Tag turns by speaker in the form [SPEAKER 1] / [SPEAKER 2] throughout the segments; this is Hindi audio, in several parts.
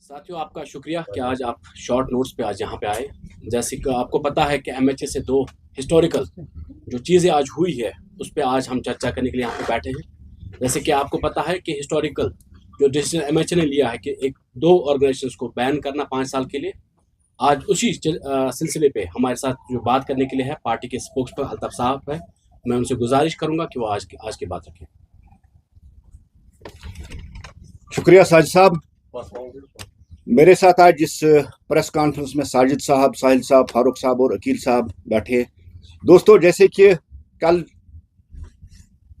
[SPEAKER 1] साथियों, आपका शुक्रिया कि आज आप शॉर्ट नोट्स पे आज यहाँ पे आए। जैसे कि आपको पता है कि एमएचए से दो हिस्टोरिकल जो चीज़ें आज हुई है उस पे आज हम चर्चा करने के लिए यहाँ पे बैठे हैं। जैसे कि आपको पता है कि हिस्टोरिकल जो डिसीजन एमएचए ने लिया है कि एक दो ऑर्गेनाइजेशंस को बैन करना 5 साल के लिए, आज उसी सिलसिले पे हमारे साथ जो बात करने के लिए है पार्टी के स्पोक्स पर अल्ताफ साहब है। मैं उनसे गुजारिश करूंगा कि वो आज की बात रखें।
[SPEAKER 2] शुक्रिया साजिद साहब। मेरे साथ आज इस प्रेस कॉन्फ्रेंस में साजिद साहब, साहिल साहब, फारूक साहब और अकील साहब बैठे। दोस्तों, जैसे कि कल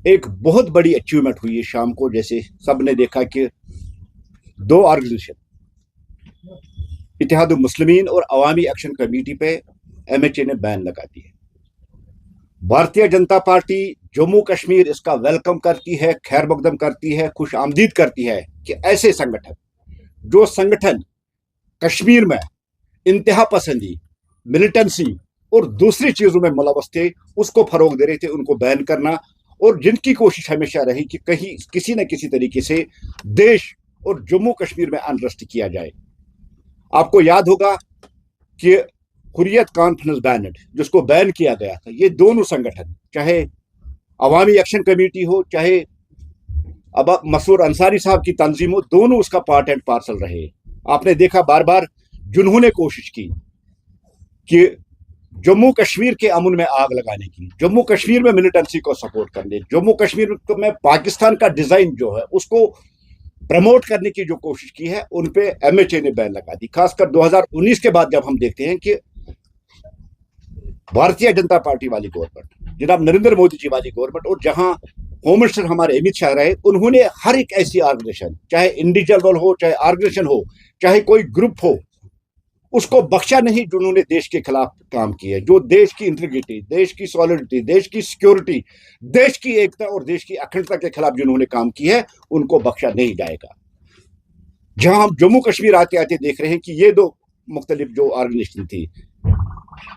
[SPEAKER 2] एक बहुत बड़ी अचीवमेंट हुई है शाम को, जैसे सब ने देखा कि दो ऑर्गेनाइजेशन इत्तेहाद मुस्लिमीन और अवामी एक्शन कमेटी पे एमएचए ने बैन लगा दिया। भारतीय जनता पार्टी जम्मू कश्मीर इसका वेलकम करती है, खैर मकदम करती है, खुश आमदीद करती है कि ऐसे संगठन जो संगठन कश्मीर में इंतहा पसंदी, मिलिटेंसी और दूसरी चीजों में मुलव्वस थे उसको फरोग दे रहे थे, उनको बैन करना, और जिनकी कोशिश हमेशा रही कि कहीं किसी न किसी तरीके से देश और जम्मू कश्मीर में अनरेस्ट किया जाए। आपको याद होगा कि हुर्रियत कॉन्फ्रेंस बैनड जिसको बैन किया गया था, ये दोनों संगठन, चाहे अवामी एक्शन कमेटी हो चाहे अब मसूर अंसारी साहब की तंजीम हो, दोनों उसका पार्ट एंड पार्सल रहे। आपने देखा बार बार जिन्होंने कोशिश की कि जम्मू कश्मीर के अमन में आग लगाने की, जम्मू कश्मीर में मिलिटेंसी को सपोर्ट करने, जम्मू कश्मीर में पाकिस्तान का डिजाइन जो है उसको प्रमोट करने की जो कोशिश की है, उन पे एमएचए ने बैन लगा दी। खासकर 2019 के बाद जब हम देखते हैं कि भारतीय जनता पार्टी वाली गवर्नमेंट, जनाब नरेंद्र मोदी जी वाली गवर्नमेंट, और जहां होम मिनिस्टर हमारे अमित शाह रहे, उन्होंने हर एक ऐसी ऑर्गेनाइजेशन, चाहे इंडिविजुअल हो, चाहे ऑर्गेनाइजेशन हो, चाहे कोई ग्रुप हो, उसको बख्शा नहीं जिन्होंने देश के खिलाफ काम किया, जो देश की इंटीग्रिटी, देश की सॉलिडिटी, देश की सिक्योरिटी, देश की एकता और देश की अखंडता के खिलाफ जिन्होंने काम किया है, उनको बख्शा नहीं जाएगा। जहां हम जम्मू कश्मीर आते आते देख रहे हैं कि ये दो मुख्तलिफ जो ऑर्गेनाइजेशन थी,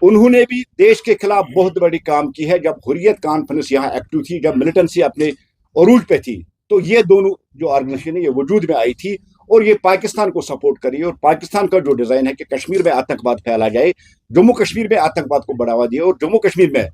[SPEAKER 2] उन्होंने भी देश के खिलाफ बहुत बड़ी काम की है। जब हुर्रियत कॉन्फ्रेंस यहाँ एक्टिव थी, जब मिलिटेंसी अपने अरूज पे थी, तो ये दोनों जो ऑर्गेनाइजेशन है ये वजूद में आई थी और ये पाकिस्तान को सपोर्ट करी। और पाकिस्तान का जो डिजाइन है कि कश्मीर में आतंकवाद फैला जाए, जम्मू कश्मीर में आतंकवाद को बढ़ावा दिया और जम्मू कश्मीर में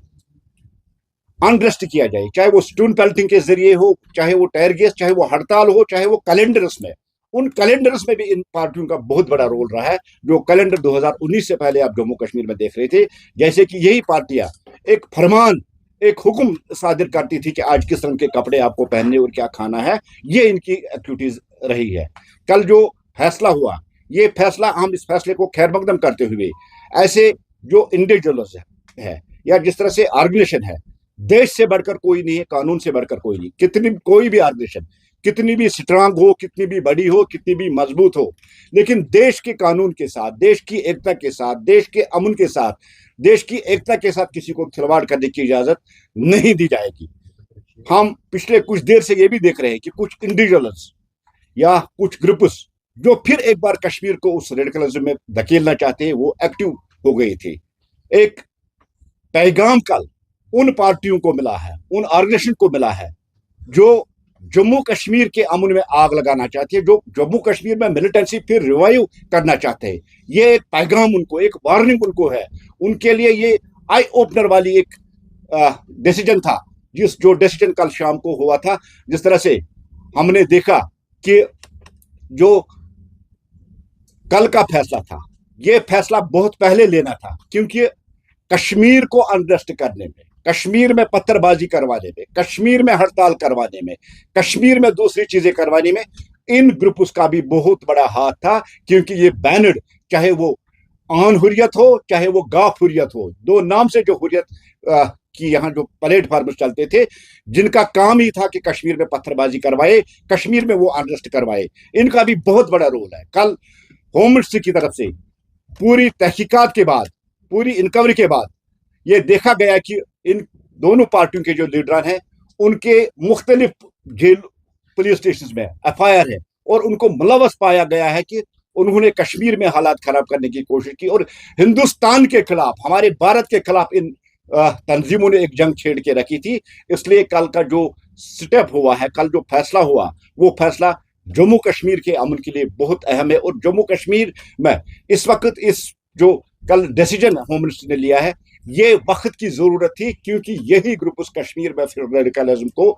[SPEAKER 2] अनरेस्ट किया जाए, चाहे वो स्टोन पेल्टिंग के जरिए हो, चाहे वो टायर गैस, चाहे वो हड़ताल हो, चाहे वो कैलेंडर्स में, उन कैलेंडर्स में भी इन पार्टियों का बहुत बड़ा रोल रहा है। जो कैलेंडर 2019 से पहले आप जम्मू कश्मीर में देख रहे थे, जैसे कि यही पार्टियां एक फरमान, एक हुक्म सादिर करती थी कि आज किस रंग के कपड़े आपको पहनने और क्या खाना है, ये इनकी एक्टिविटीज रही है। कल जो फैसला हुआ, ये फैसला, हम इस फैसले को खैर मकदम करते हुए ऐसे जो इंडिविजुअल्स है या जिस तरह से ऑर्गेनाइजेशन है, देश से बढ़कर कोई नहीं है, कानून से बढ़कर कोई नहीं, कितनी कोई भी ऑर्गेनाइजेशन कितनी भी स्ट्रांग हो, कितनी भी बड़ी हो, कितनी भी मजबूत हो, लेकिन देश के कानून के साथ, देश की एकता के साथ, देश के अमन के साथ, देश की एकता के साथ किसी को खिलवाड़ करने की इजाजत नहीं दी जाएगी। हम पिछले कुछ देर से ये भी देख रहे हैं कि कुछ इंडिविजुअल्स या कुछ ग्रुप्स जो फिर एक बार कश्मीर को उस रेडिकलिज्म में धकेलना चाहते हैं, वो एक्टिव हो गए थे। एक पैगाम कल उन पार्टियों को मिला है, उन ऑर्गेनाइजेशन को मिला है जो जम्मू कश्मीर के अमन में आग लगाना चाहते हैं, जो जम्मू कश्मीर में मिलिटेंसी फिर रिवाइव करना चाहते हैं। ये एक पैगाम उनको, एक वार्निंग उनको है। उनके लिए ये आई ओपनर वाली एक डिसीजन था, जो डिसीजन कल शाम को हुआ था। जिस तरह से हमने देखा कि जो कल का फैसला था, ये फैसला बहुत पहले लेना था, क्योंकि कश्मीर को अनरेस्ट करने में, कश्मीर में पत्थरबाजी करवाने में, कश्मीर में हड़ताल करवाने में, कश्मीर में दूसरी चीजें करवाने में इन ग्रुप्स का भी बहुत बड़ा हाथ था। क्योंकि ये बैनड, चाहे वो आन हुर्रियत हो चाहे वो गाफ हुर्रियत हो, दो नाम से जो हुर्रियत की यहाँ जो प्लेटफॉर्म चलते थे, जिनका काम ही था कि कश्मीर में पत्थरबाजी करवाए, कश्मीर में वो अनरेस्ट करवाए, इनका भी बहुत बड़ा रोल है। कल होम मिनिस्ट्री की तरफ से पूरी तहकीकात के बाद, पूरी इंक्वायरी के बाद ये देखा गया कि इन दोनों पार्टियों के जो लीडर हैं, उनके मुख्तलिफ जेल पुलिस स्टेशन में एफआईआर है और उनको मुलव्वस पाया गया है कि उन्होंने कश्मीर में हालात खराब करने की कोशिश की और हिंदुस्तान के खिलाफ, हमारे भारत के खिलाफ इन तंजीमों ने एक जंग छेड़ के रखी थी। इसलिए कल का जो स्टेप हुआ है, कल जो फैसला हुआ, वो फैसला जम्मू कश्मीर के अमन के लिए बहुत अहम है। और जम्मू कश्मीर में इस वक्त इस जो कल डिसीजन होम मिनिस्टर ने लिया है, ये वक्त की जरूरत थी, क्योंकि यही ग्रुप उस कश्मीर में फिर रेडिकलिज्म को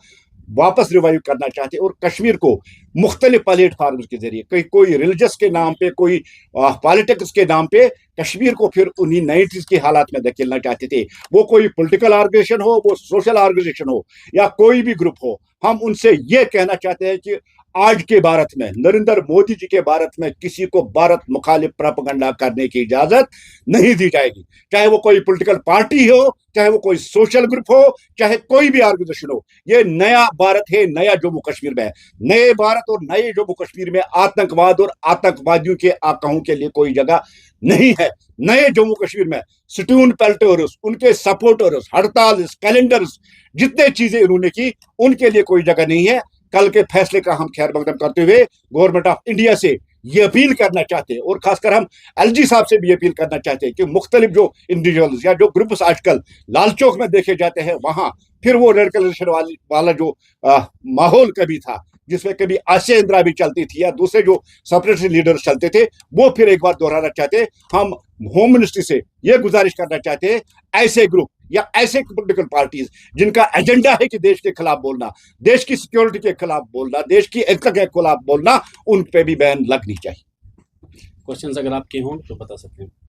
[SPEAKER 2] वापस रिवाइव करना चाहते और कश्मीर को मुख्तलिफ प्लेटफार्म्स के जरिए, कोई रिलीजियस के नाम पे, कोई पॉलिटिक्स के नाम पे कश्मीर को फिर उन्हीं 90s के हालात में धकेलना चाहते थे। वो कोई पॉलिटिकल ऑर्गेनाइजेशन हो, वो सोशल ऑर्गेनाइजेशन हो, या कोई भी ग्रुप हो, हम उनसे ये कहना चाहते हैं कि आज के भारत में, नरेंद्र मोदी जी के भारत में, किसी को भारत मुखालिफ प्रोपेगेंडा करने की इजाजत नहीं दी जाएगी। चाहे वो कोई पॉलिटिकल पार्टी हो, चाहे वो कोई सोशल ग्रुप हो, चाहे कोई भी ऑर्गेनाइजेशन हो। ये नया भारत है, नया जम्मू कश्मीर में। नए भारत और नए जम्मू कश्मीर में आतंकवाद और आतंकवादियों के आकाओं के लिए कोई जगह नहीं है। नए जम्मू कश्मीर में स्टून पेल्टर्स, उनके सपोर्टर्स, हड़ताल, कैलेंडर्स, जितने चीजें इन्होंने की, उनके लिए कोई जगह नहीं है। कल के फैसले का हम खैर मकदम करते हुए गवर्नमेंट ऑफ इंडिया से ये अपील करना चाहते हैं, और खासकर हम एलजी साहब से भी अपील करना चाहते हैं कि मुख्तलिफ जो इंडिविजुअल्स या जो ग्रुप्स आजकल लाल चौक में देखे जाते हैं, वहां फिर वो रेडिकलाइजेशन वाला जो माहौल कभी था, जिसमें कभी आसिया इंदिरा भी चलती थी या दूसरे जो सेपरेटिस्ट लीडर्स चलते थे, वो फिर एक बार दोहराना चाहते हैं। हम होम मिनिस्ट्री से ये गुजारिश करना चाहते हैं, ऐसे ग्रुप या ऐसे पॉलिटिकल पार्टीज जिनका एजेंडा है कि देश के खिलाफ बोलना, देश की सिक्योरिटी के खिलाफ बोलना, देश की एकता के खिलाफ बोलना, उन पे भी बैन लगनी चाहिए।
[SPEAKER 1] क्वेश्चंस अगर आपके हों तो बता सकते हैं।